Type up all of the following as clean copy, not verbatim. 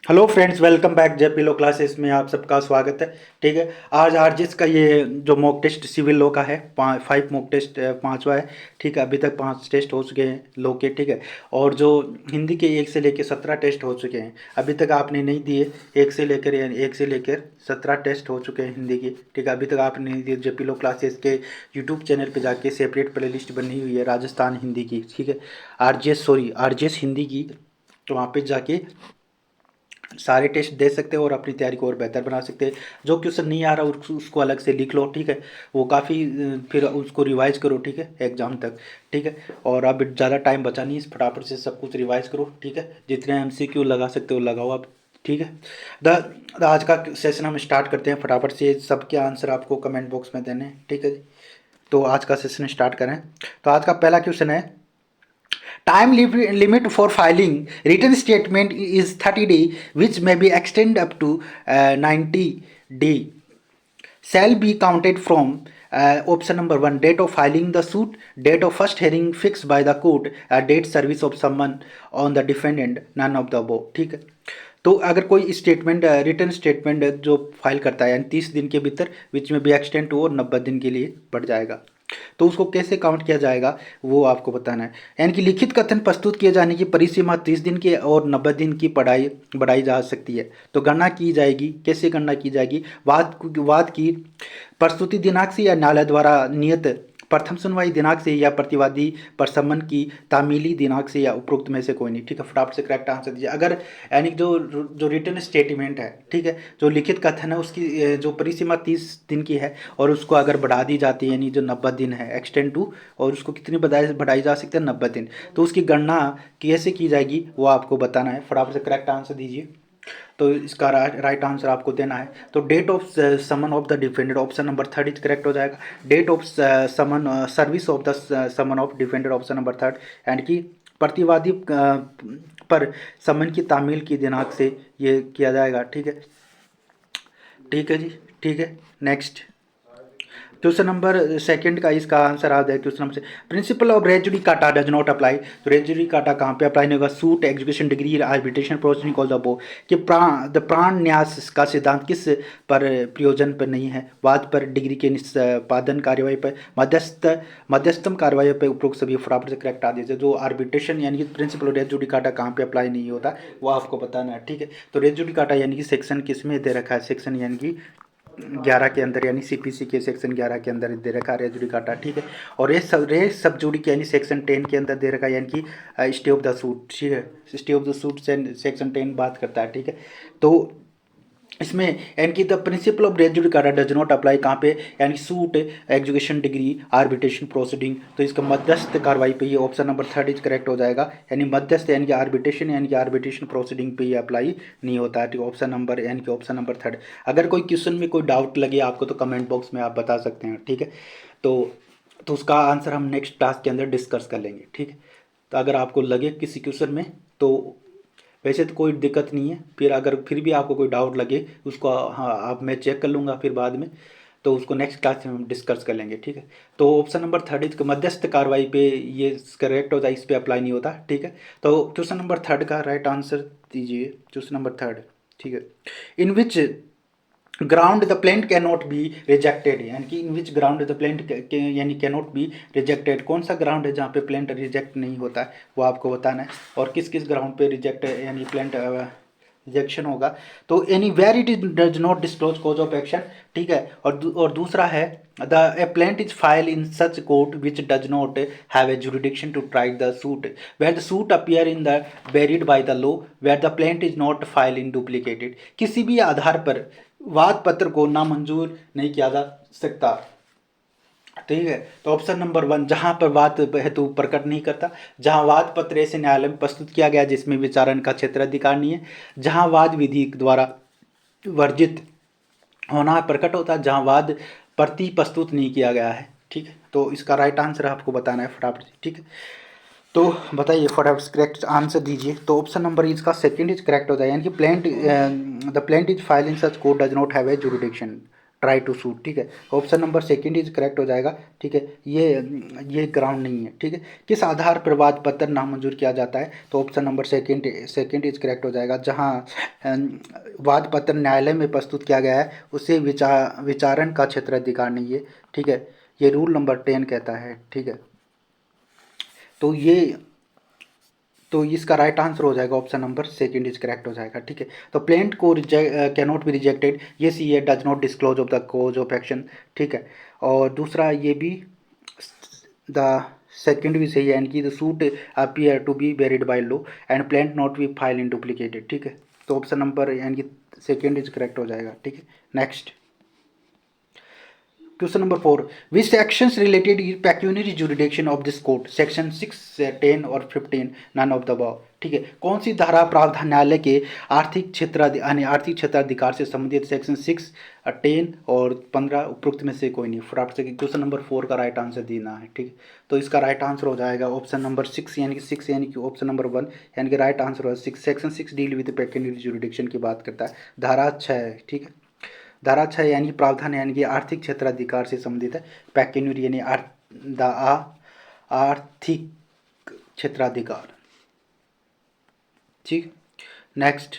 Hello friends, welcome back J P law classes में आप सबका स्वागत है। ठीक है। आज आरजीएस का ये जो मॉक टेस्ट सिविल लॉ का है, 5 मॉक टेस्ट, पांचवा है। ठीक है। अभी तक 5 टेस्ट हो चुके हैं लॉ के। ठीक है। और जो हिंदी के 1 से लेकर 17 टेस्ट हो चुके हैं। अभी तक आपने नहीं दिए। 1 से लेकर 17 टेस्ट हो चुके हैं हिंदी की। ठीक है। अभी तक आपने नहीं दिए। जे पी लो क्लासेस के यूट्यूब चैनल पर जाके सेपरेट प्ले लिस्ट बनी हुई है राजस्थान हिंदी की। ठीक है। आरजीएस हिंदी की। तो वहाँ पे जाके सारे टेस्ट दे सकते हो और अपनी तैयारी को और बेहतर बना सकते हैं। जो क्वेश्चन नहीं आ रहा उसको अलग से लिख लो। ठीक है। वो काफ़ी फिर उसको रिवाइज करो। ठीक है, एग्जाम तक। ठीक है। और अब ज़्यादा टाइम बचा नहीं, इस फटाफट से सब कुछ रिवाइज करो। ठीक है। जितने एमसीक्यू लगा सकते हो लगाओ आप। ठीक है। आज का सेशन हम स्टार्ट करते हैं। फटाफट से सबके आंसर आपको कमेंट बॉक्स में देने हैं। ठीक है जी। तो आज का सेशन स्टार्ट करें। तो आज का पहला क्वेश्चन है, time limit for filing written statement is 30 day, which may be extended up to 90 day. Shall be counted from option number 1, date of filing the suit, date of first hearing fixed by the court, date service of summon on the defendant, none of the above. ठीक है। तो अगर कोई statement, return statement जो file करता है यानी 30 दिन के भीतर, विच में भी एक्सटेंड हो और 90 दिन के लिए बढ़ जाएगा, तो उसको कैसे काउंट किया जाएगा वो आपको बताना है। यानी कि लिखित कथन प्रस्तुत किए जाने की परिसीमा 30 दिन की और 90 दिन की पढ़ाई बढ़ाई जा सकती है। तो गणना की जाएगी, कैसे गणना की जाएगी? वाद की प्रस्तुति दिनांक से या न्यायालय द्वारा नियत प्रथम सुनवाई दिनांक से या प्रतिवादी पर सम्मन की तामीली दिनांक से या उपरोक्त में से कोई नहीं। ठीक है। फटाफट से करेक्ट आंसर दीजिए। अगर यानी जो जो रिटर्न स्टेटमेंट है, ठीक है, जो लिखित कथन है, उसकी जो परिसीमा 30 दिन की है और उसको अगर बढ़ा दी जाती है, यानी जो 90 दिन है एक्सटेंड टू, और उसको कितनी बढ़ाई जा सकती है? 90 दिन। तो उसकी गणना कैसे की जाएगी वो आपको बताना है। फटाफट से करेक्ट आंसर दीजिए। तो इसका राइट आंसर आपको देना है। तो date of summon of the defendant, option number 3 correct हो जाएगा। Date of summon, service of the summon of defendant, option number 3। And की प्रतिवादी पर समन की तामील की दिनांक से ये किया जाएगा। ठीक है। ठीक है जी। ठीक है। नेक्स्ट क्वेश्चन नंबर सेकंड का इसका आंसर आ जाए। क्वेश्चन नंबर से, principle of res judicata does not apply. तो रेज जुडिकाटा कहाँ पे अप्लाई नहीं होगा? Suit, execution decree, arbitration proceeding, कॉल द बो कि प्राण न्यास का सिद्धांत किस पर प्रयोजन पर नहीं है? वाद पर, डिग्री के निष्पादन कार्यवाही पर, मध्यस्थम कार्यवाही पर, उपरोक्त सभी। फटाफट से करेक्ट आ दीजिए। जो आर्बिट्रेशन यानी कि प्रिंसिपल ऑफ रेज जुडिकाटा कहाँ पे अप्लाई नहीं होता वो आपको बताना है। ठीक है। तो रेज जुडिकाटा यानी कि सेक्शन किस में दे रखा है? सेक्शन यानी कि 11 के अंदर, यानी सीपीसी के सेक्शन 11 के अंदर दे रखा है रे जुडिकाटा। ठीक है। और रेस सब जुडी के यानी सेक्शन 10 के अंदर दे रखा है, यानी कि स्टे ऑफ द सूट। ठीक है। स्टे ऑफ द सूट से सेक्शन 10 बात करता है। ठीक है। तो इसमें यानी कि the principle of res judicata does not apply कहाँ पे? यानी suit, execution decree, arbitration proceeding. तो इसका मध्यस्थ कार्रवाई पे ये ऑप्शन नंबर 3 करेक्ट हो जाएगा। यानी मध्यस्थ यानी कि आर्बिट्रेशन, यानी कि आर्बिट्रेशन प्रोसीडिंग पे ये अप्लाई नहीं होता है। ठीक, ऑप्शन नंबर यानी कि ऑप्शन नंबर 3। अगर कोई क्वेश्चन में कोई डाउट लगे आपको तो कमेंट बॉक्स में आप बता सकते हैं। ठीक है। तो उसका आंसर हम नेक्स्ट टास्क के अंदर डिस्कस कर लेंगे। ठीक है। तो अगर आपको लगे किसी क्वेश्चन में, तो वैसे तो कोई दिक्कत नहीं है, फिर अगर फिर भी आपको कोई डाउट लगे उसको, हाँ, आप मैं चेक कर लूँगा फिर बाद में, तो उसको नेक्स्ट क्लास में हम डिस्कस कर लेंगे। ठीक है। तो ऑप्शन नंबर 3 मध्यस्थ कार्रवाई पे ये करेक्ट होता है, इस पे अप्लाई नहीं होता। ठीक है। तो क्वेश्चन नंबर 3 का राइट आंसर दीजिए। Question number 3। ठीक है। In which ground the plaint can not be rejected, यानी कि in which ground the plaint यानी कैन नॉट बी रिजेक्टेड, कौन सा ग्राउंड है जहाँ पे प्लेंट रिजेक्ट नहीं होता है वो आपको बताना है। और किस किस ग्राउंड पे रिजेक्ट यानी प्लेंट रिजेक्शन होगा। तो any where it is does not disclose cause of action. ठीक है। और दूसरा है, the a plaint is file in such court which does not have a jurisdiction to try the suit, where the suit appear in the barred by the law, where the plaint is not file in duplicated. किसी भी आधार पर वाद पत्र को नामंजूर नहीं किया जा सकता। ठीक है। तो ऑप्शन नंबर 1, जहां पर वाद हेतु प्रकट नहीं करता, जहां वाद पत्र ऐसे न्यायालय में प्रस्तुत किया गया जिसमें विचारण का क्षेत्राधिकार नहीं है, जहां वाद विधि द्वारा वर्जित होना प्रकट होता है, जहां वाद प्रति प्रस्तुत नहीं किया गया है। ठीक है। तो इसका राइट आंसर आपको बताना है फटाफट से। ठीक है। तो बताइए, फटाफट करेक्ट आंसर दीजिए। तो ऑप्शन नंबर इसका सेकंड इज करेक्ट हो जाए, यानी कि plaint the plaint is file in such court does not have a jurisdiction. Try to suit, ठीक है। Option number second is correct हो जाएगा, ठीक है। ये ग्राउंड नहीं है, ठीक है। किस आधार पर वाद पत्र नामंजूर किया जाता है, तो option number second is correct हो जाएगा। जहां वाद पत्र न्यायालय में प्रस्तुत किया गया है उसे विचारण का क्षेत्राधिकार नहीं है, ठीक है। ये रूल नंबर 10 कहता है, ठीक है। तो इसका राइट आंसर हो जाएगा option number second is correct हो जाएगा, ठीक है। तो प्लेंट को कैन नॉट बी रिजेक्टेड, ये C a does not disclose of the cause of action, ठीक है। और दूसरा ये भी द सेकंड भी सही है, यानी कि the suit appear to be barred by law and plaint not be file in duplicated, ठीक है। तो ऑप्शन नंबर यानी कि सेकंड इज करेक्ट हो जाएगा, ठीक है। Next question number 4, which sections related pecuniary jurisdiction of this court, section 6, 10 और 15, नन ऑफ द अबव, ठीक है। कौन सी धारा प्रावधान न्यायालय के आर्थिक क्षेत्राधिकार से संबंधित, सेक्शन 6, 10 और 15 उपरोक्त में से कोई नहीं। फटाफट से क्वेश्चन नंबर 4 का राइट आंसर देना है, ठीक है। तो इसका राइट आंसर हो जाएगा ऑप्शन नंबर 6 यानी कि ऑप्शन नंबर 1 यानी कि राइट आंसर हो 6। सेक्शन 6 डील विद पेक्यूनियरी जुरिडिक्शन की बात करता है, धारा 6, ठीक है। धारा 6 यानी प्रावधान यानी कि आर्थिक क्षेत्राधिकार से संबंधित है। पेक्यूनियरी यानी आर्थिक क्षेत्राधिकार, ठीक। Next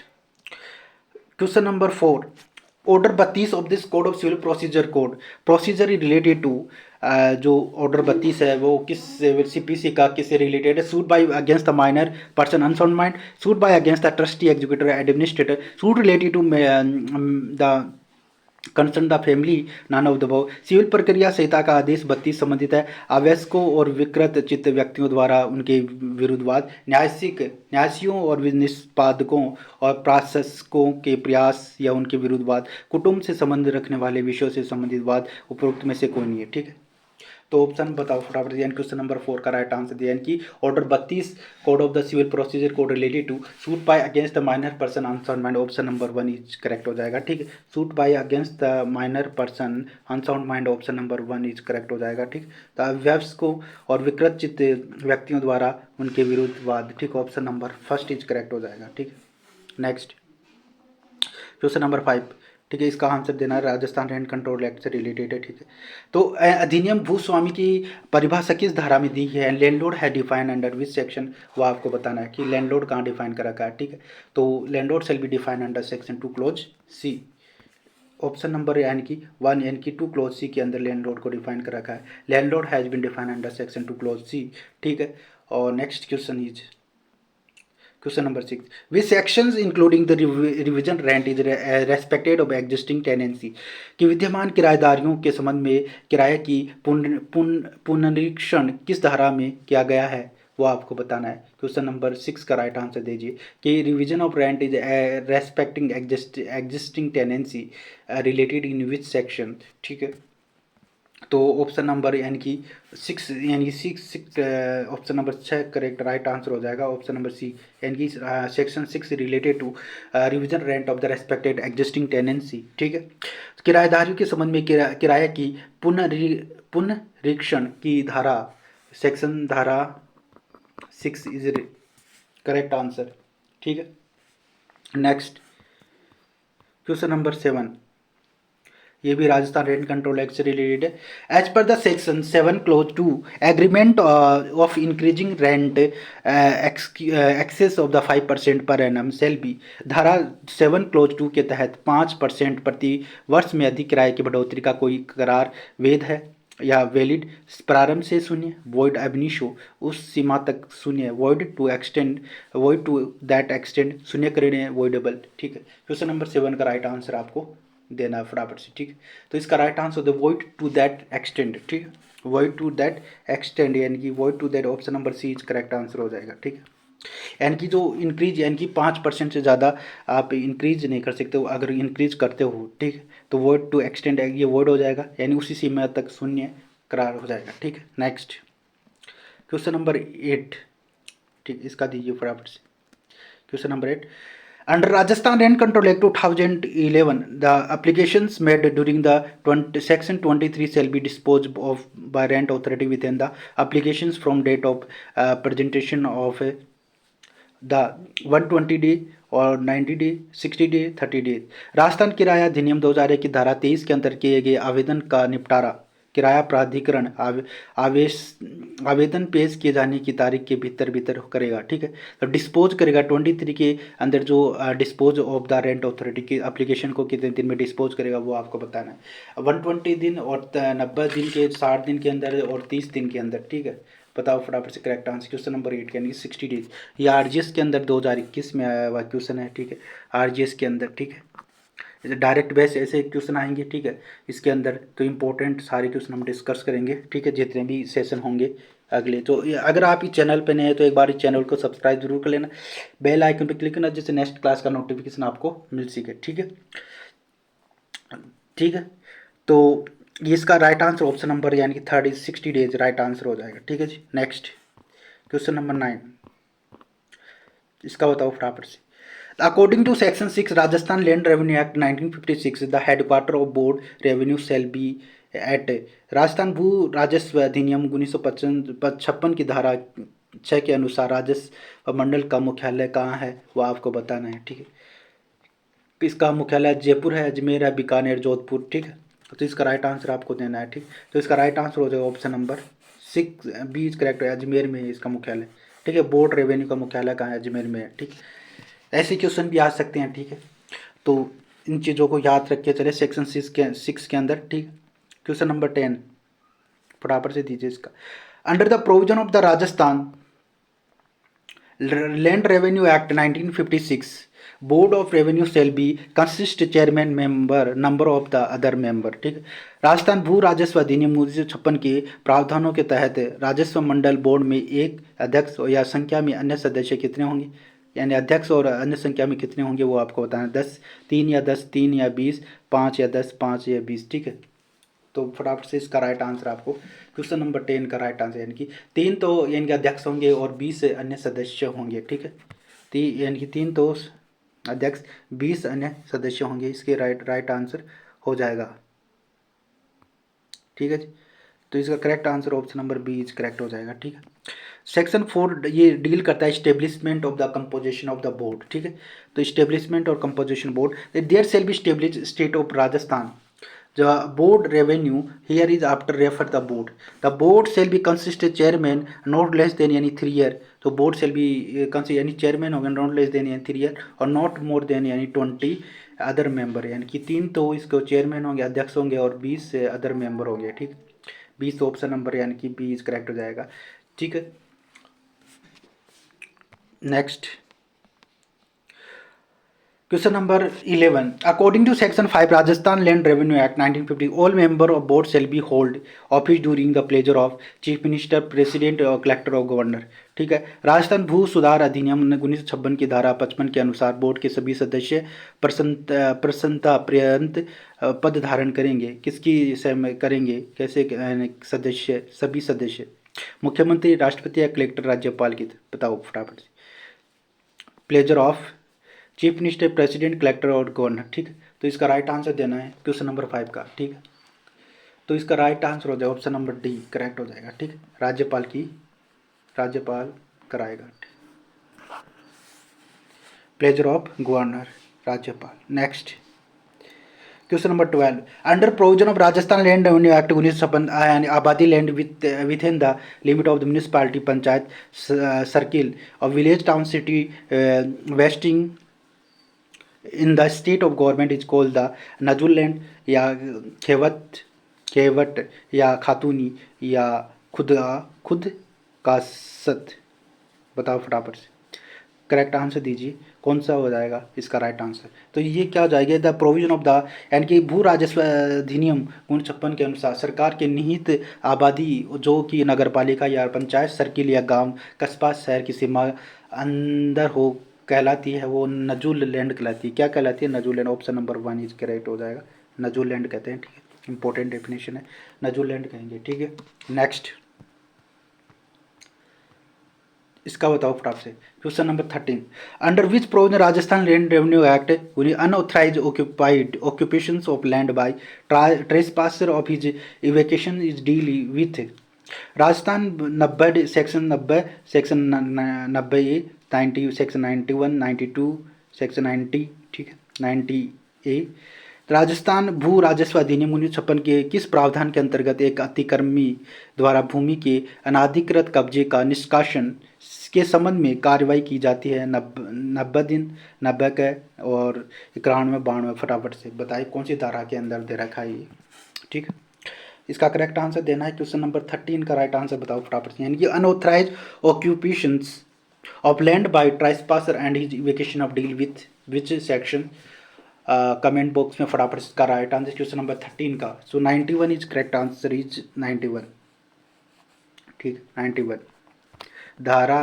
question number 4, order 32 of this code of civil procedure code, procedure related to, जो ऑर्डर 32 है वो किस सीपीसी का किससे रिलेटेड है। Suit by against the minor person unsound mind, suit by against the trustee executive administrator, suit related to the concern the family, none of the above. Civil प्रक्रिया संहिता का आदेश 32 संबंधित है आवेशकों और विकृत चित्त व्यक्तियों द्वारा उनके विरुद्धवाद, न्यासियों और निष्पादकों और प्रशासकों के प्रयास या उनके विरुद्धवाद, कुटुंब से संबंध रखने वाले विषयों से संबंधित वाद, उपरोक्त में से कोई नहीं है, ठीक है। तो ऑप्शन बताओ फटाफट, यानी क्वेश्चन नंबर 4 का राइट आंसर दिया, यानी कि order 32 code of the civil procedure code related to suit by against the minor person unsound mind, option number 1 is correct हो जाएगा, ठीक है। Suit by against the minor person unsound mind, option number 1 is correct हो जाएगा, ठीक। तो अवयस्कों और विकृत चित्त व्यक्तियों द्वारा उनके विरुद्ध वाद, ठीक, ऑप्शन नंबर 1 इज करेक्ट हो जाएगा, ठीक। नेक्स्ट क्वेश्चन नंबर 5, ठीक है। इसका आंसर देना है, राजस्थान लैंड कंट्रोल एक्ट से रिलेटेड है, ठीक है। तो अधिनियम भूस्वामी की परिभाषा किस धारा में दी है, लैंडलॉर्ड है डिफाइन अंडर विच सेक्शन, वो आपको बताना है कि लैंडलॉर्ड कहाँ डिफाइन कर रखा है, ठीक है। तो landlord shall be define under section 2 clause C, option number यानी कि 1 यानी कि 2 क्लोज सी के अंदर लैंडलॉर्ड को डिफाइन कर रखा है। Landlord has been define under section 2 clause C, ठीक है। और next question is question number 6, which sections including the revision rent is respected of existing tenancy, कि विद्यमान किराएदारियों के संबंध में किराए की पुनरीक्षण किस धारा में किया गया है, वो आपको बताना है। क्वेश्चन नंबर 6 का राइट आंसर दीजिए कि revision of rent is respecting existing tenancy related in which section, ठीक है। तो ऑप्शन नंबर यानी कि 6 यानी कि 6 option number 6 correct right answer हो जाएगा, ऑप्शन नंबर सी यानी कि section 6 related to revision rent of the respected existing tenancy, ठीक है। किराएदारियों के संबंध में किराए की पुनरीक्षण की धारा, सेक्शन धारा 6 इज करेक्ट आंसर, ठीक है। नेक्स्ट क्वेश्चन नंबर 7, ये भी राजस्थान रेंट कंट्रोल एक्ट से रिलेटेड है। As per the section 7 clause 2 agreement of increasing rent excess of the 5% per annum cell B, धारा 7 क्लोज 2 के तहत 5% प्रति वर्ष में अधिक किराए की बढ़ोतरी का कोई करार वैध है या वैलिड, प्रारंभ से शून्य, वॉइड एबनिशो, उस सीमा तक शून्य, वॉइड टू दैट एक्सटेंड, शून्य करें वॉइडेबल, ठीक है। क्वेश्चन नंबर 7 का राइट आंसर आपको देना है फटाफट से, ठीक है। तो इसका right answer the void to that extent, ठीक है। वॉइड टू दैट एक्सटेंड यानी कि void to that, option number C is correct answer हो जाएगा, ठीक है। यानी कि जो इंक्रीज यानी कि 5% से ज़्यादा आप इंक्रीज नहीं कर सकते हो, अगर इंक्रीज करते हो, ठीक है, तो वॉइड टू एक्सटेंड ये वॉइड हो जाएगा, यानी उसी सीमा तक शून्य करार हो जाएगा, ठीक है। नेक्स्ट क्वेश्चन नंबर 8, ठीक, इसका दीजिए फटाफट से। Question number 8, under Rajasthan Rent Control Act 2011, the applications made during the section 23 shall be disposed of by rent authority within the applications from date of presentation of the 120 day और 90 day, 60 day, 30 day. Rajasthan किराया अधिनियम 2001 की धारा 23 के अंतर्गत किए गए आवेदन का निपटारा किराया प्राधिकरण आवेश आवेदन पेश किए जाने की तारीख के भीतर भीतर करेगा, ठीक है। तो डिस्पोज करेगा 23 के अंदर, जो dispose of the rent authority की एप्लीकेशन को कितने दिन में डिस्पोज करेगा वो आपको बताना है। 120 दिन और 90 दिन के, 60 दिन के अंदर और 30 दिन के अंदर, ठीक है। बताओ फटाफट से करेक्ट आंसर। क्वेश्चन नंबर 8 यानी 60 डेज। ये आरजीएस के अंदर 2021 में आया हुआ क्वेश्चन है, ठीक है। आरजीएस के अंदर, ठीक है। जैसे डायरेक्ट बेस ऐसे क्वेश्चन आएंगे, ठीक है। इसके अंदर तो इंपॉर्टेंट सारे क्वेश्चन हम डिस्कस करेंगे, ठीक है, जितने भी सेशन होंगे अगले। तो अगर आप इस चैनल पे नए हैं तो एक बार इस चैनल को सब्सक्राइब जरूर कर लेना, बेल आइकन पे क्लिक करना, जिससे नेक्स्ट क्लास का नोटिफिकेशन आपको मिल सके, ठीक है। ठीक है, तो ये इसका राइट आंसर ऑप्शन नंबर यानी कि 60 डेज राइट आंसर हो जाएगा, ठीक है जी। नेक्स्ट क्वेश्चन नंबर 9, इसका बताओ फटाफट से। According to section 6 Rajasthan land revenue act 1956 the headquarter of board revenue shall be at. Rajasthan भू राजस्व अधिनियम 1956 की धारा 6 के अनुसार राजस्व मंडल का मुख्यालय कहाँ है वो आपको बताना है, ठीक है। इसका मुख्यालय जयपुर है, अजमेर है, बीकानेर, जोधपुर, ठीक है। तो इसका राइट आंसर आपको देना है, ठीक। तो इसका राइट आंसर हो जाएगा option number 6 B is correct है, अजमेर में है इसका मुख्यालय, ठीक है। बोर्ड रेवेन्यू का मुख्यालय कहाँ है? अजमेर में है, ठीक। ऐसे क्वेश्चन भी आ सकते हैं, ठीक है। तो इन चीज़ों को याद रख के चले सेक्शन 6 के अंदर, ठीक। क्वेश्चन नंबर 10 फटाफट से दीजिए इसका। Under the provision of the Rajasthan land revenue act 1956 board of revenue shall be consist chairman member number of the other member, ठीक है। राजस्थान भू राजस्व अधिनियम 1956 के प्रावधानों के तहत राजस्व मंडल बोर्ड में एक अध्यक्ष या संख्या में अन्य सदस्य कितने होंगे, यानी अध्यक्ष और अन्य संख्या में कितने होंगे वो आपको बताना है। 10, 3 या 10, 3 या 20, 5 या 10, 5 या 20, ठीक है। तो फटाफट से इसका राइट आंसर आपको क्वेश्चन नंबर 10 का राइट आंसर यानी कि 3 तो यानी कि अध्यक्ष होंगे और 20 अन्य सदस्य होंगे, ठीक है। यानी कि 3 तो अध्यक्ष, 20 अन्य सदस्य होंगे, इसके राइट आंसर हो जाएगा, ठीक है जी। तो इसका correct answer option number B is correct हो जाएगा, ठीक है। सेक्शन 4 ये डील करता है establishment of the composition of the board, ठीक है। तो स्टेब्लिशमेंट और composition board, there shall be establish state of Rajasthan the board revenue here is after refer the board, the board shall be consist chairman not less than यानी 3 year। तो board shall be consist यानी chairman होगा not less than यानी 3 year और not more than यानी 20 other member, यानी कि 3 तो इसको चेयरमैन होंगे, अध्यक्ष होंगे और 20 अदर मेंबर होंगे, ठीक। 20 ऑप्शन नंबर यानी कि बी इज करेक्ट हो जाएगा, ठीक है। Next question number 11 according to section 5 Rajasthan land revenue act 1950 all member of board shall be hold office during the pleasure of chief minister, president और collector of governor, ठीक है। राजस्थान भू सुधार अधिनियम 1956 की धारा 55 के अनुसार बोर्ड के सभी सदस्य प्रसन्नता पर्यंत पद धारण करेंगे। किसकी करेंगे, कैसे सदस्य, सभी सदस्य मुख्यमंत्री, राष्ट्रपति या कलेक्टर, राज्यपाल की। बताओ फटाफट से। Pleasure of chief minister, president, collector और गवर्नर, ठीक है। तो इसका राइट आंसर देना है क्वेश्चन नंबर 5 का, ठीक है। तो इसका राइट आंसर हो जाएगा ऑप्शन नंबर डी करेक्ट हो जाएगा, ठीक। राज्यपाल कराएगा, प्लेजर ऑफ गवर्नर, राज्यपाल। Next question number 12 under provision of Rajasthan land revenue act 1956 abadi land within the limit of the municipality, panchayat, circle और village, town, city vesting in the state of government is called the nazul land या खेवट या खातूनी या खुद कासत। बताओ फटाफट से correct answer दीजिए, कौन सा हो जाएगा इसका राइट आंसर। तो ये क्या हो जाएगा, द प्रोविजन ऑफ द यानी कि भू राजस्व अधिनियम 1956 के अनुसार सरकार के निहित आबादी जो कि नगर पालिका या पंचायत, सर्किल या गांव, कस्बा, शहर की सीमा अंदर हो कहलाती है, वो नजुल लैंड कहलाती है। क्या कहलाती है? Nazul land. Option number 1 is correct हो जाएगा, नजुल लैंड कहते हैं, ठीक है। इंपॉर्टेंट डेफिनेशन है, नजुल लैंड कहेंगे, ठीक है। नेक्स्ट इसका बताओ फटाफट से question number 13 under which provision Rajasthan land revenue act unauthorize occupations of land by trespasser of his evacuation is deal with. Rajasthan 90 section 90 section 90 A 90 section 91 92 section 90, ठीक है 90A। राजस्थान भू राजस्व अधिनियम 1956 के किस प्रावधान के अंतर्गत एक अतिक्रमी द्वारा भूमि के अनाधिकृत कब्जे का निष्कासन के संबंध में कार्रवाई की जाती है? 90 दिन, 90 के और 91, 92। फटाफट से बताइए कौन सी धारा के अंदर दे रखा है ये, ठीक है। इसका करेक्ट आंसर देना है। क्वेश्चन नंबर 13 का राइट आंसर बताओ फटाफट से। यानी कि unauthorize occupations of land by trespasser and his evacuation of deal with which section? Comment box में फटाफट इसका राइट आंसर क्वेश्चन नंबर 13 का। So 91 is correct answer is 91, ठीक 91। धारा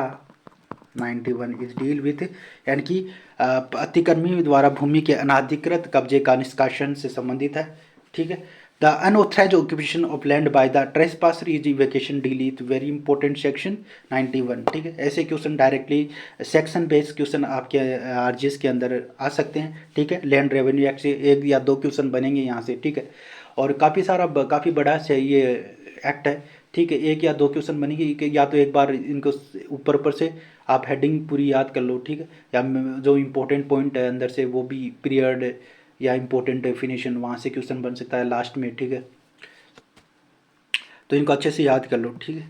91 इज डील विथ, यानी कि अतिक्रमी द्वारा भूमि के अनाधिकृत कब्जे का निष्कासन से संबंधित है, ठीक है। The unauthorize occupation of land by the trespasser is evacuation deal is very important section 91, ठीक है। ऐसे question directly section based question आपके आरजीएस के अंदर आ सकते हैं, ठीक है। लैंड रेवेन्यू एक्ट से 1 या 2 क्वेश्चन बनेंगे यहाँ से, ठीक है। और काफ़ी बड़ा से ये एक्ट है, ठीक है। 1 या 2 क्वेश्चन बनेंगे, या तो एक बार इनको ऊपर से आप हेडिंग पूरी याद कर लो, ठीक है। या जो इम्पोर्टेंट पॉइंट है अंदर से वो भी पीरियड या इम्पोर्टेंट डेफिनेशन वहाँ से क्वेश्चन बन सकता है लास्ट में, ठीक है। तो इनको अच्छे से याद कर लो, ठीक है।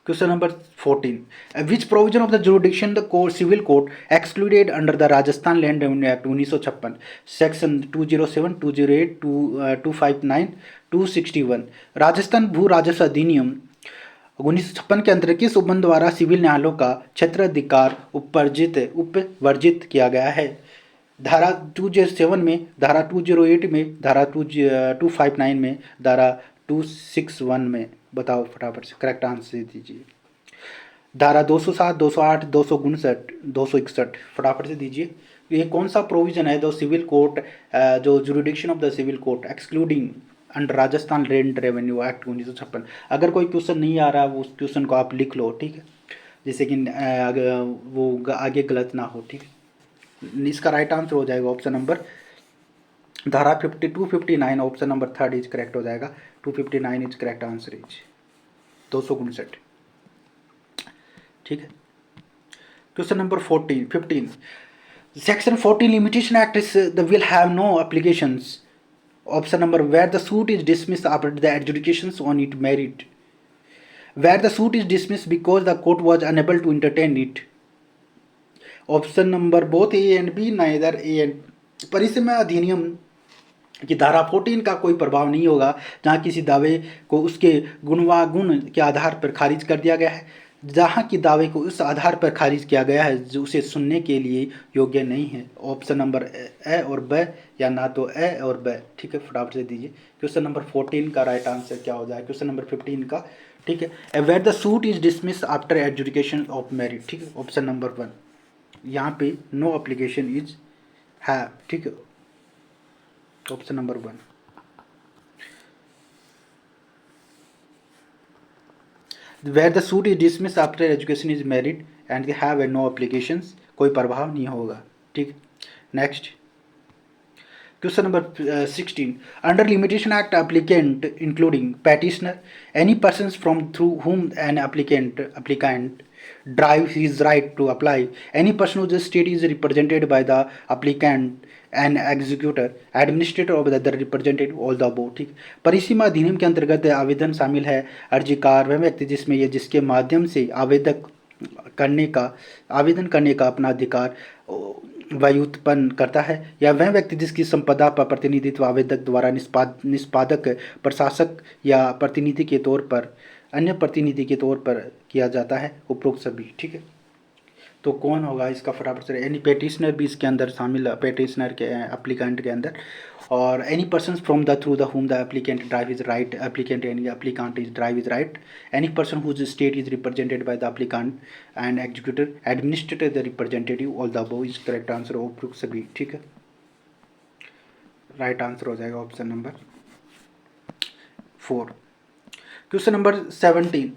Question number 14, which provision of the jurisdiction the court civil court excluded under the Rajasthan land revenue act 1956? Section 207, 208, 259, 261। Rajasthan भू राजस्व अधिनियम 1956 के अंतर्गत किस उपबंध द्वारा सिविल न्यायालयों का क्षेत्राधिकार उपवर्जित किया गया है? धारा 207 में, धारा 208 में, धारा 259 में, धारा 261 में। बताओ फटाफट से करेक्ट आंसर दीजिए। धारा 207, 208, 259, 261 फटाफट से दीजिए। ये कौन सा प्रोविजन है? जो सिविल कोर्ट, जो jurisdiction of the civil court excluding under Rajasthan land revenue act 1956। अगर कोई क्वेश्चन नहीं आ रहा, वो उस क्वेश्चन को आप लिख लो, ठीक है, जैसे कि वो आगे गलत ना हो, ठीक है। इसका राइट आंसर हो जाएगा ऑप्शन नंबर धारा 259, ऑप्शन नंबर 3 इज करेक्ट हो जाएगा। 259 इज करेक्ट आंसर इज 259, ठीक है। Question number 15, section 14 limitation act is the will have no applications. Option number where the suit is dismissed after the adjudications on it merit, where the suit is dismissed because the court was unable to entertain it. Option number both A and B, neither A and. परिसीमा अधिनियम की धारा 14 का कोई प्रभाव नहीं होगा जहाँ किसी दावे को उसके गुण के आधार पर खारिज कर दिया गया है, जहाँ की दावे को उस आधार पर खारिज किया गया है जो उसे सुनने के लिए योग्य नहीं है। ऑप्शन नंबर ए और ब, या ना तो ए और ब, ठीक है। फटाफट से दीजिए। क्वेश्चन नंबर 14 का राइट आंसर क्या हो जाए? क्वेश्चन नंबर 15 का, ठीक है। Where the suit is dismiss after adjudication of merit, ठीक है। ऑप्शन नंबर 1 यहाँ पे नो एप्लीकेशन इज है, ठीक है। Option number 1। Where the suit is dismiss after education is merit and they have no applications, कोई प्रभाव नहीं होगा, ठीक। Next question number 16, under limitation act applicant including petitioner any person from through whom an applicant drive his right to apply, any person whose state is represented by the applicant, an executor, administrator of the other representative, all the above, ठीक। परिसीमा अधिनियम के अंतर्गत आवेदन शामिल है अर्जीकार वह व्यक्ति जिसमें ये जिसके माध्यम से आवेदन करने का अपना अधिकार व्युत्पन्न करता है, या वह व्यक्ति जिसकी संपदा पर प्रतिनिधित्व आवेदक द्वारा निष्पादक, प्रशासक या प्रतिनिधि के तौर पर, अन्य प्रतिनिधि के तौर पर किया जाता है, उपरोक्त सभी, ठीक है। तो कौन होगा इसका? फटाफट से, यानी पेटिशनर भी इसके अंदर शामिल, पेटिशनर के एप्लीकेंट के अंदर। और any person from the through the whom the applicant derive is right, applicant यानी applicant is derive is right, any person whose estate is represented by the applicant and executor administrator the representative, all the above is correct answer of सभी, ठीक है। Right answer हो जाएगा option number 4। Question number 17,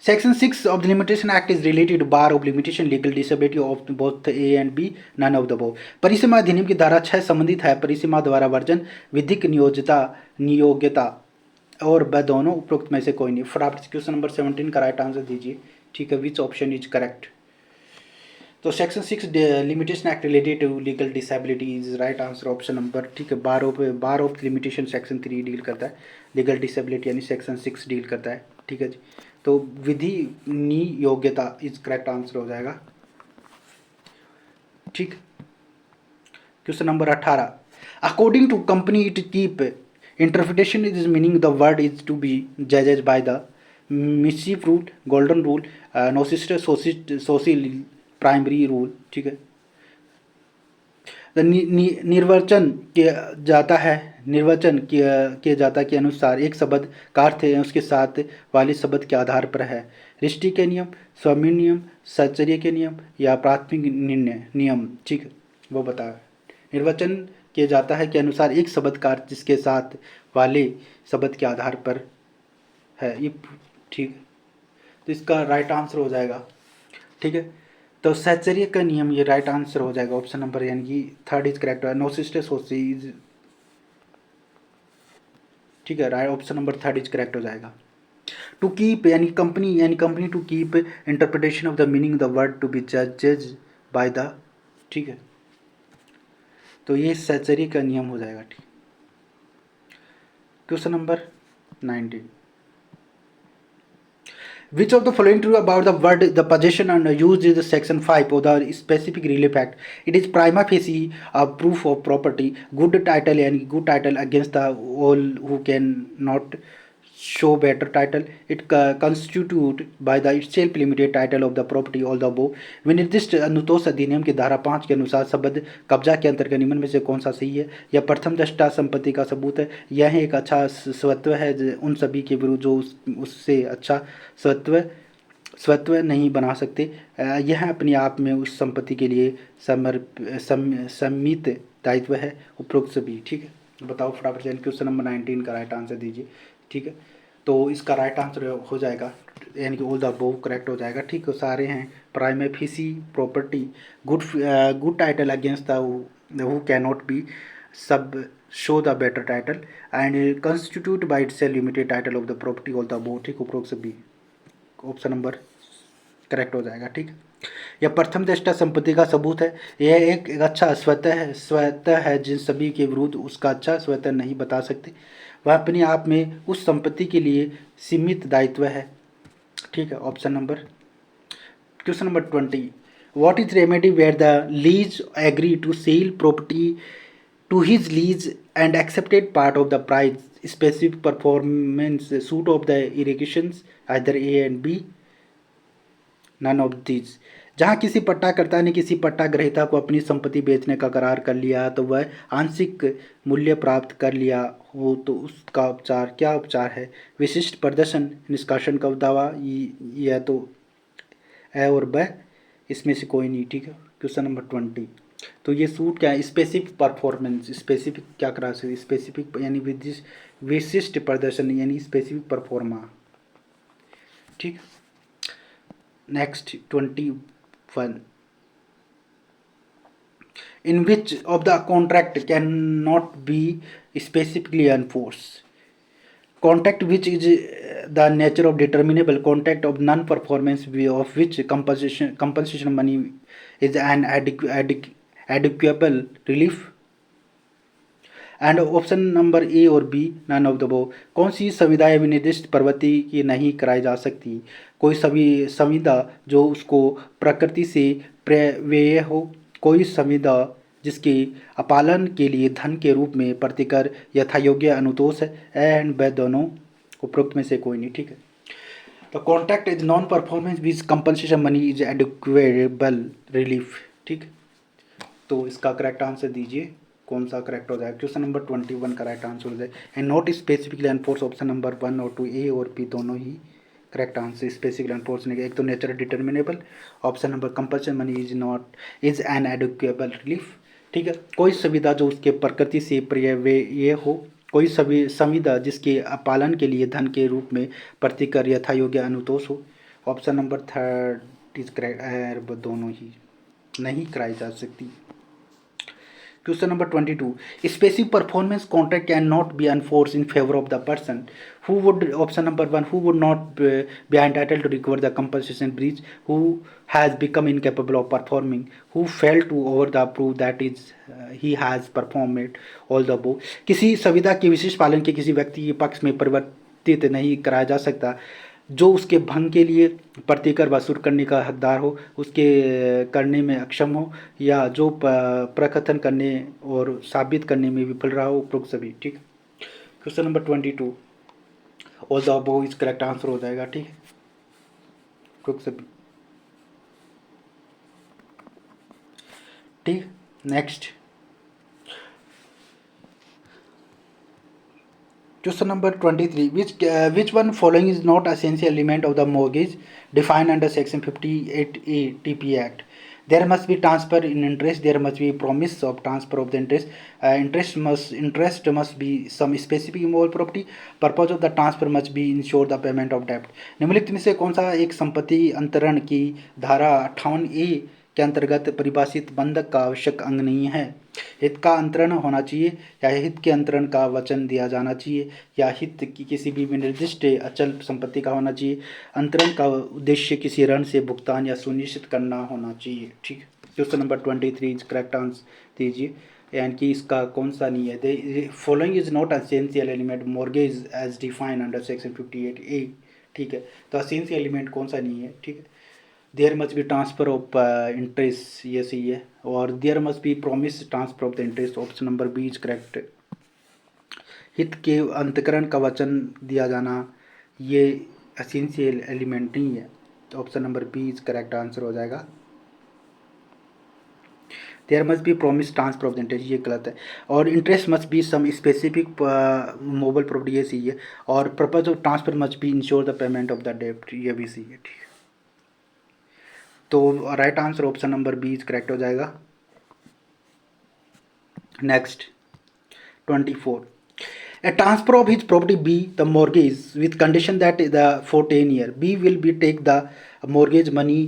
section 6 of the limitation act is related to bar of limitation legal disability of both A and B, none of the above। परिसीमा अधिनियम की धारा 6 संबंधित है परिसीमा द्वारा वर्जन, विधिक नियोग्यता और ब दोनों, उपरोक्त में से कोई नहीं। फटाफट क्वेश्चन नंबर 17 का राइट आंसर दीजिए, ठीक है। Which option is correct? तो section 6 limitation act related to legal disability is right answer option number, ठीक है। Bar of limitation section 3 deal करता है, लीगल डिसेबिलिटी यानी सेक्शन 6 डील करता है, ठीक है जी। तो विधि नियोग्यता इज करेक्ट आंसर हो जाएगा, ठीक। Question number 18, according to company it keep interpretation is meaning the word is to be जजेज by the mischief rule, golden rule, noscitur sociis primary rule, ठीक है। निर्वचन किया जाता के अनुसार एक शब्द का अर्थ उसके साथ वाले शब्द के आधार पर है। रिष्टि के नियम, स्वामी नियम, साहचर्य के नियम या प्राथमिक निर्णय नियम, ठीक है, वो बताया। निर्वचन किया जाता है के अनुसार एक शब्द का अर्थ जिसके साथ वाले शब्द के आधार पर है, ये ठीक है। तो इसका राइट आंसर हो जाएगा, ठीक है। तो साहचर्य का नियम ये राइट आंसर हो जाएगा ऑप्शन नंबर, यानी कि थर्ड इज करेक्ट है। नोसिस्टस होसीज, ठीक है, right option number third is correct हो जाएगा। टू कीप यानी company to keep interpretation of the meaning the word to be जज बाय द, ठीक है। तो ये साहचर्य का नियम हो जाएगा, ठीक। Question number 19, which of the following true about the word the possession and used in the section 5 of the specific relief act? It is prima facie a proof of property, good title and good title against the all who can not show better title. It constituted by the itself limited title of the property all the above. विनिर्दिष्ट Anutosh अधिनियम की धारा 5 के अनुसार शब्द कब्जा के अंतर्गत निम्न में से कौन सा सही है? यह प्रथम दृष्टा संपत्ति का सबूत है, यह एक अच्छा स्वत्व है उन सभी के विरुद्ध जो उससे अच्छा स्वत्व नहीं बना सकते। यह अपने आप में उस संपत्ति के लिए सम्मित दायित्व है, उपरोक्त सभी, ठीक है। बताओ फटाफट से क्वेश्चन नंबर 19 का राइट आंसर दीजिए, ठीक है। तो इसका राइट आंसर हो जाएगा, यानी कि ऑल द अबव करेक्ट हो जाएगा, ठीक है। सारे हैं prima facie property, good title against the who can not be sub show the better title and constitute by itself limited title of the property all the above, ठीक, उपरोक्त सभी, option number correct हो जाएगा, ठीक। यह प्रथम दृष्टा संपत्ति का सबूत है, यह एक अच्छा स्वतः है जिन सभी के विरुद्ध उसका अच्छा स्वतः नहीं बता सकते, वह अपने आप में उस संपत्ति के लिए सीमित दायित्व है, ठीक है। Option number, question number 20, what is remedy where the lease agree to sell property to his lease and accepted part of the price specific performance suit of the irrigations either A and B, none of these। जहाँ किसी पट्टाकर्ता ने किसी पट्टा ग्रहीता को अपनी संपत्ति बेचने का करार कर लिया तो वह आंशिक मूल्य प्राप्त कर लिया हो तो उसका उपचार क्या उपचार है? विशिष्ट प्रदर्शन, निष्कासन का दावा, या तो ए और ब, इसमें से कोई नहीं, ठीक है। क्वेश्चन नंबर 20, तो ये सूट क्या है? स्पेसिफिक परफॉर्मेंस, स्पेसिफिक क्या करा सकते, स्पेसिफिक यानी विशिष्ट प्रदर्शन यानी स्पेसिफिक परफॉर्मा, ठीक। Next 21, in which of the contract can not be specifically enforce? Contract which is the nature of determinable contract of non-performance of which compensation money is an adequate relief, and option number A और B none of the above. कौन सी संविदाएं विनिर्दिष्ट प्रवृत्ति की नहीं कराई जा सकती? कोई संविदा जो उसको प्रकृति से प्रव्यय हो, कोई संविदा जिसके अपालन के लिए धन के रूप में प्रतिकर यथा योग्य अनुतोष है, एंड ब दोनों उपरोक्त में से कोई नहीं, ठीक है। तो contract is non performance which compensation money is adequate relief, ठीक। तो इसका करेक्ट आंसर दीजिए, कौन सा करेक्ट हो जाएगा? क्वेश्चन नंबर 21 का राइट आंसर हो जाएगा, and not specifically enforce, option number 1 और 2, ए और बी दोनों ही करेक्ट आंसर। स्पेसिफिकली एनफोर्स नहीं, एक तो nature determinable, option number compulsion money is an adequate relief, ठीक है। कोई सुविधा जो उसके प्रकृति से ये हो, कोई संविदा जिसके पालन के लिए धन के रूप में प्रतिकर यथा योग्य अनुतोष हो, ऑप्शन नंबर 3 इज करेक्ट, दोनों ही नहीं कराई जा सकती। Question number 22. Specific performance contract cannot be enforced in favor of the person who would, option number 1, who would not be entitled to recover the compensation breach, who has become incapable of performing, who failed to over the prove that is he has performed all the above. किसी संविदा के विशेष पालन के किसी व्यक्ति के पक्ष में परिवर्तित नहीं कराया जा सकता जो उसके भंग के लिए प्रतिकर वसूल करने का हकदार हो, उसके करने में अक्षम हो, या जो प्रकथन करने और साबित करने में विफल रहा हो, उपरोक्त सभी। ठीक। Question number 22, all the above is correct answer हो जाएगा। ठीक है, उपरोक्त सभी। ठीक। Next question number 23. Which one following is not essential element of the mortgage defined under section 58A TP Act? There must be transfer in interest. There must be promise of transfer of the interest. Interest must be some specific immovable property. Purpose of the transfer must be ensure the payment of debt. निम्नलिखित में से कौन सा एक संपत्ति अंतरण की धारा 58A के अंतर्गत परिभाषित बंधक का आवश्यक अंग नहीं है? हित का अंतरण होना चाहिए, या हित के अंतरण का वचन दिया जाना चाहिए, या हित की किसी भी निर्दिष्ट अचल संपत्ति का होना चाहिए, अंतरण का उद्देश्य किसी ऋण से भुगतान या सुनिश्चित करना होना चाहिए। ठीक। क्वेश्चन नंबर 23 करेक्ट आंसर दीजिए, यानी कि इसका कौन सा नहीं है? Following is not essential element mortgage as defined under section 58A। ठीक है, तो एसेंशियल एलिमेंट कौन सा नहीं है? ठीक है, there must be transfer of interest, ये सही है, और there must be promise transfer of the interest, option number B is correct. हित के अंतकरण का वचन दिया जाना ये एसेंशियल एलिमेंट नहीं है, तो option number B is correct answer हो जाएगा। There must be promise transfer of the interest, ये गलत है, और interest must be some specific mobile property, ये सही है, और purpose of transfer must be insure the payment of the डेब्ट, ये भी सही है। ठीक है, तो right answer option number B is correct हो जाएगा। Next 24. A transfer of his property B, the mortgage, with condition that for 10 years B will be take the mortgage money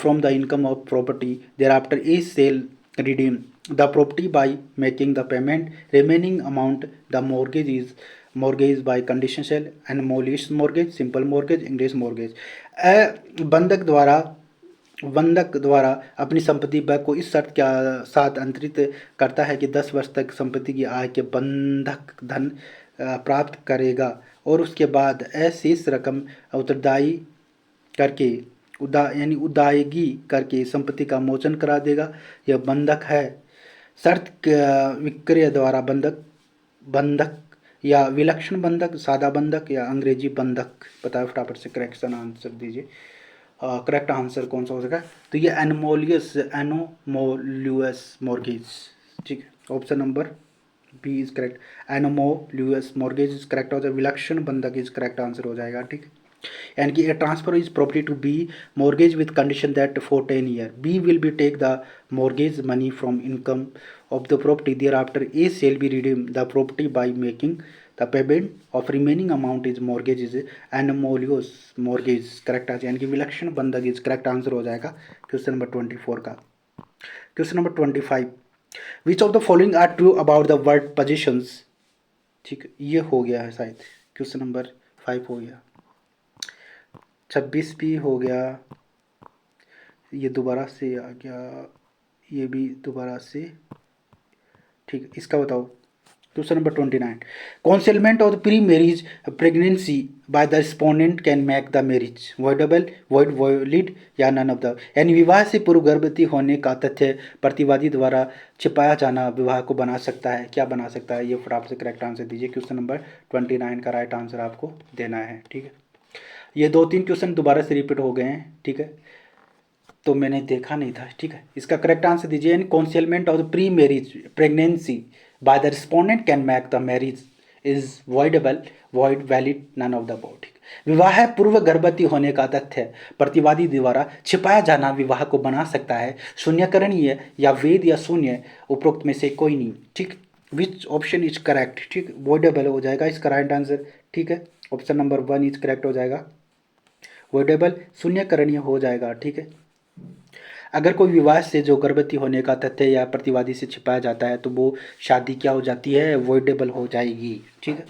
from the income of property. Thereafter A shall redeem the property by making the payment. Remaining amount the mortgage is mortgage by conditional and molish mortgage, simple mortgage, English mortgage. बंधक द्वारा अपनी संपत्ति bank को इस शर्त के साथ अंतरित करता है कि 10 वर्ष तक संपत्ति की आय के बंधक धन प्राप्त करेगा, और उसके बाद शेष रकम उत्तरदायी करके उदायगी करके संपत्ति का मोचन करा देगा। यह बंधक है। शर्त विक्रय द्वारा बंधक या विलक्षण बंधक, सादा बंधक या अंग्रेजी बंधक, बताए फटाफट से करेक्शन आंसर दीजिए। करेक्ट आंसर कौन सा हो सका? तो ये एनोमोलियस मॉर्गेज। ठीक है, option number B is correct, anomalous mortgage is correct हो जाएगा, विलक्षण बंधक इज करेक्ट आंसर हो जाएगा। ठीक है, यानी कि a transfer is property to be mortgage with condition that for 10 year be will be take the mortgage money from income of the property, thereafter a sale be redeem the property by making the payment of remaining amount is mortgage is anomalous mortgage correct answer, यानी कि विलक्षण बंधक is correct answer हो जाएगा question number 24 का। Question number 25. Which of the following are true about the word positions? ठीक है, ये हो गया है शायद, क्वेश्चन नंबर 5 हो गया, 26 भी हो गया, ये दोबारा से आ गया, ये भी दोबारा से। ठीक है, इसका बताओ। Question number 29. Concealment of the pre-marriage pregnancy by the respondent can make the marriage voidable, void, या none of the. यानी विवाह से पूर्व गर्भवती होने का तथ्य प्रतिवादी द्वारा छिपाया जाना विवाह को बना सकता है, क्या बना सकता है? ये फटाफट से करेक्ट आंसर दीजिए। क्वेश्चन नंबर 29 का राइट आंसर आपको देना है। ठीक है, ये 2-3 क्वेश्चन दोबारा से रिपीट हो गए हैं। ठीक है, तो मैंने देखा नहीं था। ठीक है, इसका करेक्ट आंसर दीजिए। यानी concealment of the pre marriage pregnancy by the respondent can make the marriage is voidable, void, valid, none of the above. ठीक, विवाह पूर्व गर्भवती होने का तथ्य प्रतिवादी द्वारा छिपाया जाना विवाह को बना सकता है, शून्यकरणीय या वैध या शून्य, उपरोक्त में से कोई नहीं। ठीक, विच ऑप्शन इज करेक्ट? ठीक, वॉइडेबल हो जाएगा इसका राइट आंसर। ठीक है, ऑप्शन नंबर 1 इज करेक्ट हो जाएगा, वॉइडेबल, शून्यकरणीय हो जाएगा। ठीक है, अगर कोई विवाह से जो गर्भवती होने का तथ्य या प्रतिवादी से छिपाया जाता है तो वो शादी क्या हो जाती है, वॉइडेबल हो जाएगी। ठीक है,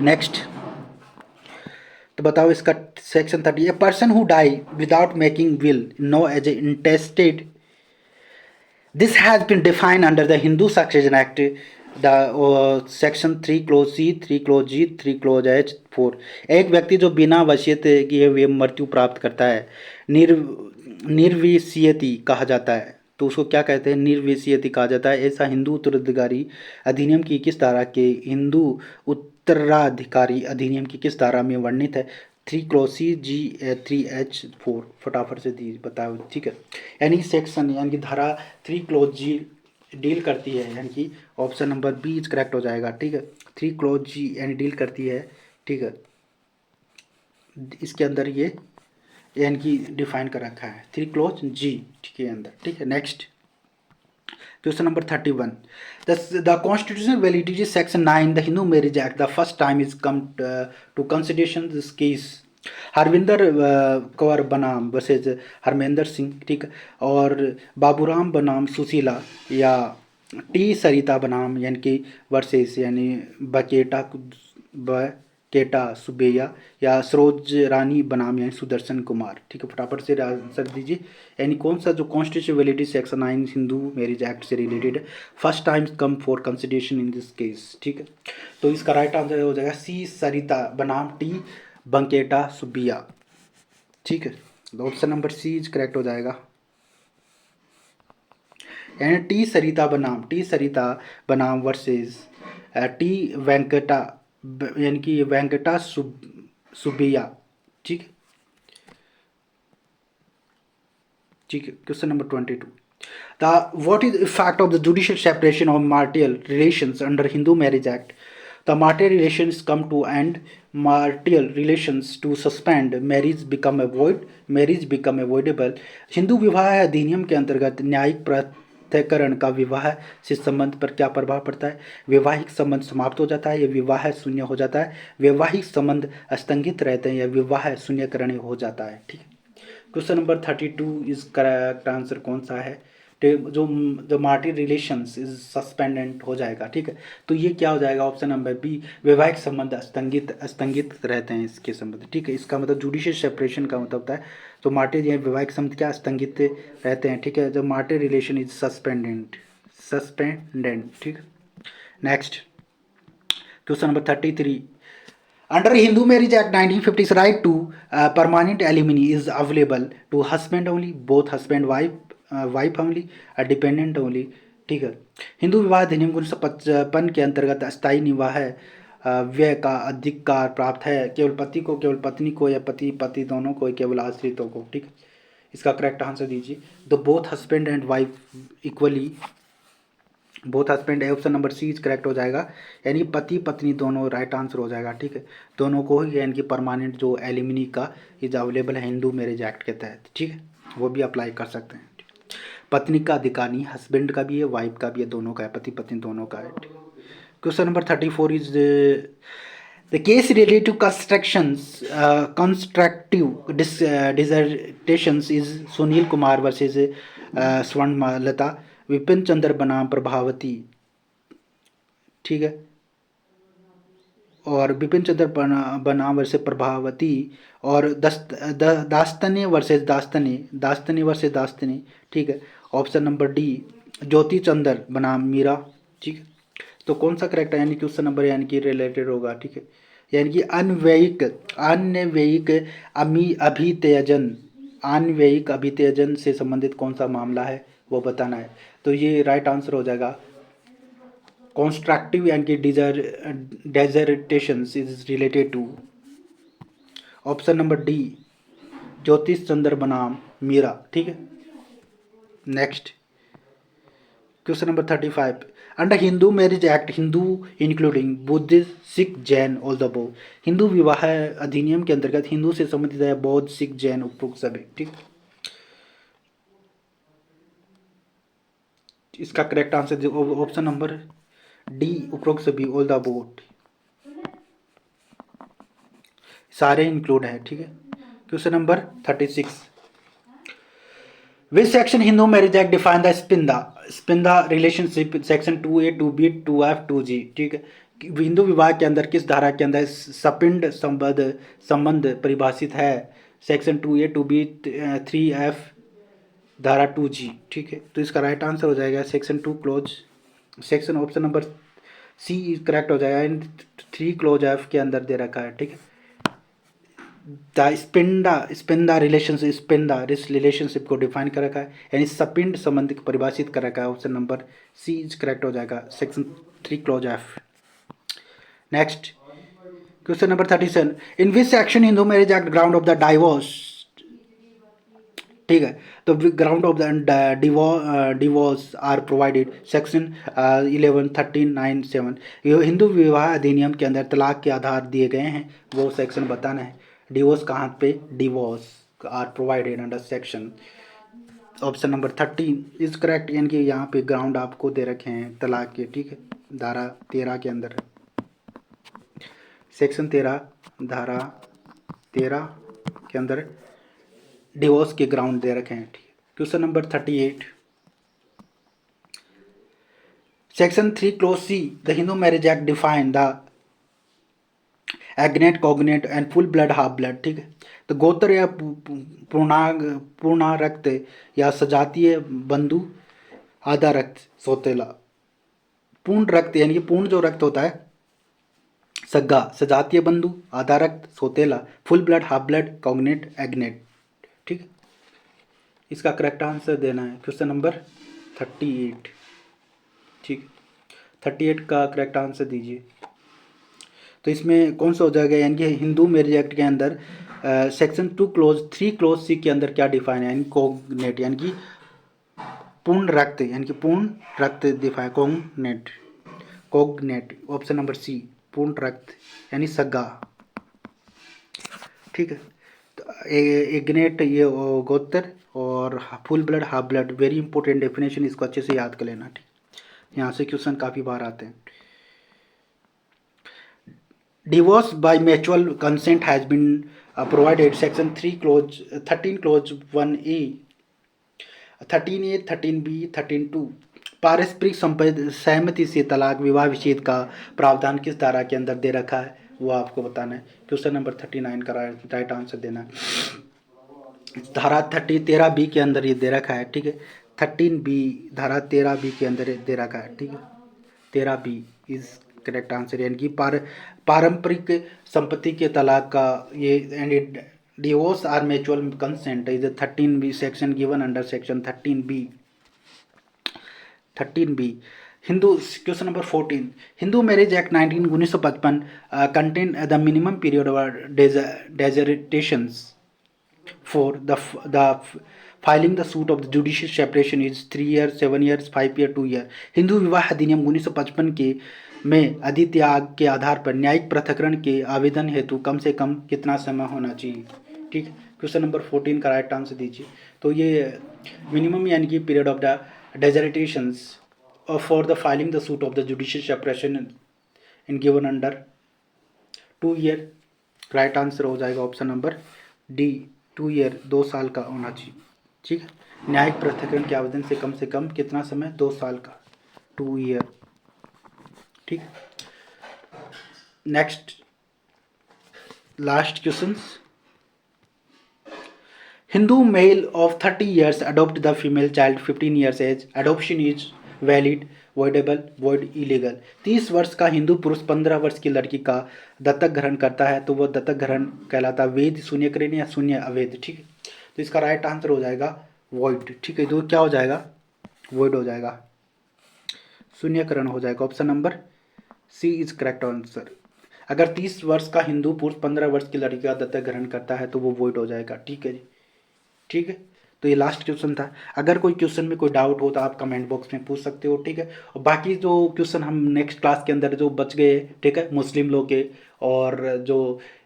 नेक्स्ट। तो बताओ इसका section 30, a person who die without making will known as a intestate, this has been defined under the Hindu succession act, the section 3 clause C, 3 clause G, 3 clause H 4। एक व्यक्ति जो बिना वसीयत किए हुए मृत्यु प्राप्त करता है, निर निर्विसियति कहा जाता है। तो उसको क्या कहते हैं, निर्विसियति कहा जाता है। ऐसा हिंदू उत्तराधिकारी अधिनियम की किस धारा के, हिंदू उत्तराधिकारी अधिनियम की किस धारा में वर्णित है, 3 क्लोज सी, जी 3H4। फटाफट से दी बताओ। ठीक है, यानी सेक्शन यानी कि धारा 3 क्लोज जी डील करती है, यानी कि option number B is correct हो जाएगा। ठीक है, 3 क्लोज जी यानी डील करती है। ठीक है, इसके अंदर ये यानी कि डिफाइन कर रखा है 3 क्लोज जी के अंदर। ठीक है, next question number 31, the constitutional validity section 9 the Hindu marriage act the first time is come to consideration this case, Harvinder Kaur बनाम वर्सेज हरमेंद्र सिंह। ठीक है, और बाबूराम बनाम सुशीला, या टी सरिता बनाम यानी कि वर्सेस यानी बकेटा सुबैया, या सरोज रानी बनाम यानी सुदर्शन कुमार। ठीक है, फटाफट से आंसर दीजिए। यानी कौन सा जो constitution validity section 9 Hindu marriage act से रिलेटेड है, first time come for consideration in this case. ठीक है, तो इसका राइट आंसर हो जाएगा सी सरिता बनाम टी बंकेटा सुबिया। ठीक है, option number C is correct हो जाएगा। यानी टी सरिता बनाम वर्सेस टी वेंकटा यानी कि वेंकटा सुबिया। ठीक है, ठीक है, question number 22, the what is effect of the judicial separation of marital relations under Hindu Marriage Act, the marital relations come to end, marital relations to suspend, marriage become avoidable। Hindu विवाह अधिनियम के अंतर्गत न्यायिक पृथक्करण का विवाह से संबंध पर क्या प्रभाव पड़ता है, वैवाहिक संबंध समाप्त हो जाता है या विवाह शून्य हो जाता है, वैवाहिक संबंध स्थगित रहते हैं या विवाह शून्यकरण हो जाता है। ठीक है, question number 32 is correct answer कौन सा है, जो जो मार्टिल रिलेशंस इज सस्पेंडेंट हो जाएगा। ठीक है, तो ये क्या हो जाएगा, ऑप्शन नंबर बी, वैवाहिक संबंध स्थगित रहते हैं इसके संबंध। ठीक है, इसका मतलब जुडिशियल सेपरेशन का मतलब होता है तो मार्टिल या वैवाहिक संबंध क्या स्थगित रहते हैं। ठीक है, जब मार्टिल रिलेशन इज सस्पेंडेंट। ठीक, next question number 33, under Hindu Marriage Act 1950's right to permanent alimony is available to husband only, both husband wife only, dependent only। ठीक है, हिंदू विवाह अधिनियम 1955 के अंतर्गत अस्थायी निवाह व्यय का अधिकार प्राप्त है केवल पति को, केवल पत्नी को, या पति पति दोनों को, केवल आश्रितों को। ठीक है, इसका करेक्ट आंसर दीजिए। The both husband and wife equally, both husband है, option number C is correct हो जाएगा। यानी पति पत्नी दोनों राइट आंसर हो जाएगा। ठीक है, दोनों को ही यानी कि परमानेंट जो एलिमिनी का इज अवेलेबल है हिंदू मैरिज एक्ट के तहत। ठीक है, वो भी अप्लाई कर सकते हैं। पत्नी का अधिकार नहीं, हस्बैंड का भी है, वाइफ का भी है, दोनों का है, पति पत्नी दोनों का है। Question number 34 is the case related to constructive desertions is Sunil Kumar versus Swarnamalata, Vipin Chandra बनाम प्रभावती। ठीक है, और विपिन चंद्र बनाम वर्सेज प्रभावती, और दास्तने वर्सेज दास्तने। ठीक है, ऑप्शन नंबर डी, ज्योति चंद्र बनाम मीरा। ठीक है, तो कौन सा करेक्ट है, यानी कि क्वेश्चन नंबर यानी कि रिलेटेड होगा। ठीक है, यानी कि अन्वयिक अभित्यजन से संबंधित कौन सा मामला है वो बताना है। तो ये राइट आंसर हो जाएगा कॉन्स्ट्रक्टिव यानी कि desertion is related to, option number D, Jyotish Chandra बनाम मीरा। ठीक है, next question number 35, under Hindu marriage act Hindu including Buddhist Sikh Jain all the above, Hindu विवाह अधिनियम के अंतर्गत हिंदू से संबंधित है बौद्ध सिख जैन उपरोक्त सभी। ठीक, इसका correct answer option number D, उपरोक्त सभी ऑल द अबव, सारे इंक्लूड है। ठीक है, question number 36, which section Hindu marriage act define the sapinda relationship, section 2A 2B 2F 2G, ठीक है। हिंदू विवाह के अंदर किस धारा के अंदर सपिंड संबंध परिभाषित है, सेक्शन 2A 2B 3F धारा 2G, ठीक है। तो इसका राइट आंसर हो जाएगा section 2 clause, section option number C correct हो जाएगा। इन 3 क्लोज F के अंदर दे रखा है, ठीक है। स्पिंदा रिलेशनशिप को डिफाइन कर रखा है, यानी सपिंड संबंध को परिभाषित कर रखा है। ऑप्शन नंबर सी करेक्ट हो जाएगा, section 3 clause F। Next question number 37, in which section Hindu marriage act ground of the divorce, ठीक है। तो ground of the divorce are provided, section 11 13 9 7। Hindu विवाह अधिनियम के अंदर तलाक के आधार दिए गए हैं, वो सेक्शन बताना है। डिवोर्स कहाँ पे, divorce are provided under section, option number 13 is correct, यानी कि यहाँ पे ग्राउंड आपको दे रखे हैं तलाक के, ठीक है। धारा 13 के अंदर, सेक्शन 13 धारा 13 के अंदर डिवोर्स के ग्राउंड दे रखे हैं, ठीक है। Question number 38, section 3 clause C, the Hindu marriage act define the agnate cognate and full blood half blood, ठीक है। तो गोत्र या पूर्णा रक्त या सजातीय बंधु, आधा रक्त सौतेला। पूर्ण रक्त यानी कि पूर्ण जो रक्त होता है सग्गा, सजातीय बंधु, आधा रक्त सौतेला, full blood half blood, cognate agnate, ठीक है। इसका करेक्ट आंसर देना है क्वेश्चन नंबर 38, ठीक, 38 का करेक्ट आंसर दीजिए। तो इसमें कौन सा हो जाएगा, यानी कि हिंदू मैरिज एक्ट के अंदर सेक्शन 2 क्लोज 3 क्लोज C के अंदर क्या डिफाइन है, यानी कॉग्नेट यानी कि पूर्ण रक्त, यानी कि पूर्ण रक्त define, cognate cognate, option number C पूर्ण रक्त यानी सग्गा, ठीक है। तो एग्नेट ये गोत्र और full blood half blood, very important definition, इसको अच्छे से याद कर लेना, ठीक। यहाँ से क्वेश्चन काफ़ी बार आते हैं। Divorce by mutual consent has been provided, section 3 clause 13 clause 1A 13A 13B 13(2). पारस्परिक सहमति से तलाक विवाह विच्छेद का प्रावधान किस धारा के अंदर दे रखा है, वो आपको बताना है। क्वेश्चन नंबर 39 का राइट आंसर देना है। धारा 13B के अंदर ये दे रखा है, ठीक है। 13B धारा 13B के अंदर दे रखा है, ठीक है। 13B इज करेक्ट आंसर, यानी कि पारंपरिक संपत्ति के तलाक का ये, and divorce are mutual consent is 13B section given under section 13B। Hindu question number 14, Hindu marriage act 1955 contain the minimum period of desertions for the filing the suit of the judicial separation is 3 year 7 years 5 year 2 year. Hindu विवाह अधिनियम 1955 के में अधित्याग के आधार पर न्यायिक पृथक्करण के आवेदन हेतु कम से कम कितना समय होना चाहिए, ठीक। क्वेश्चन नंबर 14 का राइट आंसर दीजिए। तो ये मिनिमम यानी कि period of the desertions for the filing the suit of the judicial separation in given under 2 year, right answer हो जाएगा ऑप्शन नंबर D 2 ईयर, 2 साल का होना चाहिए, ठीक है। न्यायिक पृथक्करण के आवेदन से कम कितना समय, 2 साल का, 2 ईयर, ठीक। Next last question, Hindu male of 30 years adopt the female child 15 years age, adoption is valid, voidable, void, illegal. 30 वर्ष का हिंदू पुरुष 15 वर्ष की लड़की का दत्तक ग्रहण करता है तो वह दत्तक ग्रहण कहलाता वैध, शून्यकरण या शून्य अवैध, ठीक है। तो इसका राइट आंसर हो जाएगा वॉइड, ठीक है। तो क्या हो जाएगा, वॉइड हो जाएगा, शून्यकरण हो जाएगा, option number C is correct answer. अगर 30 वर्ष का हिंदू पुरुष 15 वर्ष की लड़की का दत्तक ग्रहण करता है तो वो वॉइड हो जाएगा, ठीक है जी, ठीक है। तो ये लास्ट क्वेश्चन था। अगर कोई क्वेश्चन में कोई डाउट हो तो आप कमेंट बॉक्स में पूछ सकते हो, ठीक है। और बाकी जो क्वेश्चन हम नेक्स्ट क्लास के अंदर जो बच गए, ठीक है, मुस्लिम लॉ के और जो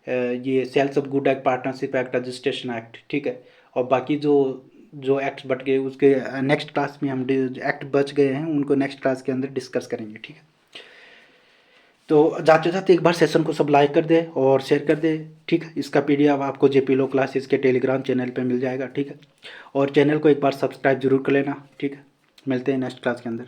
ये sales of good act, partnership act, registration act, ठीक है, और बाकी जो एक्ट बच गए उसके नेक्स्ट क्लास में हम एक्ट बच गए हैं उनको नेक्स्ट क्लास के अंदर डिस्कस करेंगे, ठीक है। तो जाते जाते एक बार सेशन को सब लाइक कर दे और शेयर कर दे, ठीक है। इसका पीडीएफ आपको जेपी लो क्लासेस के टेलीग्राम चैनल पे मिल जाएगा, ठीक है। और चैनल को एक बार सब्सक्राइब जरूर कर लेना, ठीक है। मिलते हैं नेक्स्ट क्लास के अंदर।